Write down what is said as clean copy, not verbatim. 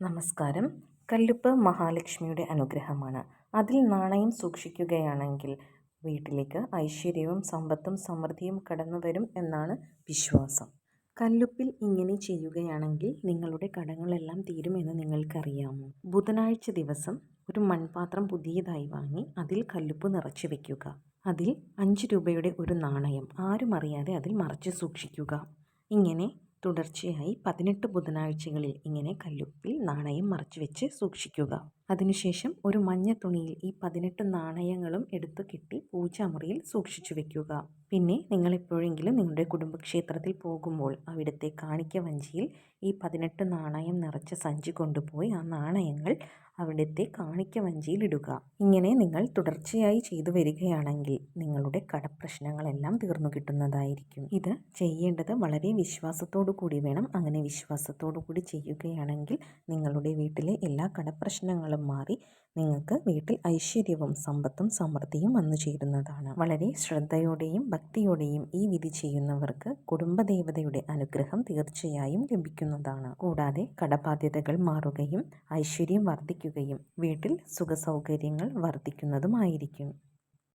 നമസ്കാരം. കല്ലുപ്പ് മഹാലക്ഷ്മിയുടെ അനുഗ്രഹമാണ്. അതിൽ നാണയം സൂക്ഷിക്കുകയാണെങ്കിൽ വീട്ടിലേക്ക് ഐശ്വര്യവും സമ്പത്തും സമൃദ്ധിയും കടന്നു വരും എന്നാണ് വിശ്വാസം. കല്ലുപ്പിൽ ഇങ്ങനെ ചെയ്യുകയാണെങ്കിൽ നിങ്ങളുടെ കടങ്ങളെല്ലാം തീരുമെന്ന് നിങ്ങൾക്കറിയാമോ? ബുധനാഴ്ച ദിവസം ഒരു മൺപാത്രം പുതിയതായി വാങ്ങി അതിൽ കല്ലുപ്പ് നിറച്ചു വയ്ക്കുക. അതിൽ 5 രൂപയുടെ ഒരു നാണയം ആരും അറിയാതെ അതിൽ മറച്ചു സൂക്ഷിക്കുക. ഇങ്ങനെ തുടർച്ചയായി 18 ബുധനാഴ്ചകളിൽ ഇങ്ങനെ കല്ലുപ്പിൽ നാണയം മറച്ചു വെച്ച് സൂക്ഷിക്കുക. അതിനുശേഷം ഒരു മഞ്ഞ തുണിയിൽ ഈ 18 നാണയങ്ങളും എടുത്തു കെട്ടി പൂജാമുറിയിൽ സൂക്ഷിച്ചു വെക്കുക. പിന്നെ നിങ്ങൾ എപ്പോഴെങ്കിലും നിങ്ങളുടെ കുടുംബക്ഷേത്രത്തിൽ പോകുമ്പോൾ അവിടുത്തെ കാണിക്ക വഞ്ചിയിൽ ഈ 18 നാണയം നിറച്ച സഞ്ചി കൊണ്ടുപോയി ആ നാണയങ്ങൾ അവിടുത്തെ കാണിക്ക വഞ്ചിയിൽ ഇടുക. ഇങ്ങനെ നിങ്ങൾ തുടർച്ചയായി ചെയ്തു വരികയാണെങ്കിൽ നിങ്ങളുടെ കടപ്രശ്നങ്ങളെല്ലാം തീർന്നു കിട്ടുന്നതായിരിക്കും. ഇത് ചെയ്യേണ്ടത് വളരെ വിശ്വാസത്തോടു കൂടി വേണം. അങ്ങനെ വിശ്വാസത്തോടു കൂടി ചെയ്യുകയാണെങ്കിൽ നിങ്ങളുടെ വീട്ടിലെ എല്ലാ കടപ്രശ്നങ്ങളും മാറി നിങ്ങൾക്ക് വീട്ടിൽ ഐശ്വര്യവും സമ്പത്തും സമൃദ്ധിയും വന്നു ചേരുന്നതാണ്. വളരെ ശ്രദ്ധയോടെയും ഭക്തിയോടെയും ഈ വിധി ചെയ്യുന്നവർക്ക് കുടുംബദേവതയുടെ അനുഗ്രഹം തീർച്ചയായും ലഭിക്കുന്നതാണ്. കൂടാതെ കടബാധ്യതകൾ മാറുകയും ഐശ്വര്യം വർദ്ധിക്കുകയും വീട്ടിൽ സുഖസൗകര്യങ്ങൾ വർദ്ധിക്കുന്നതുമായിരിക്കും.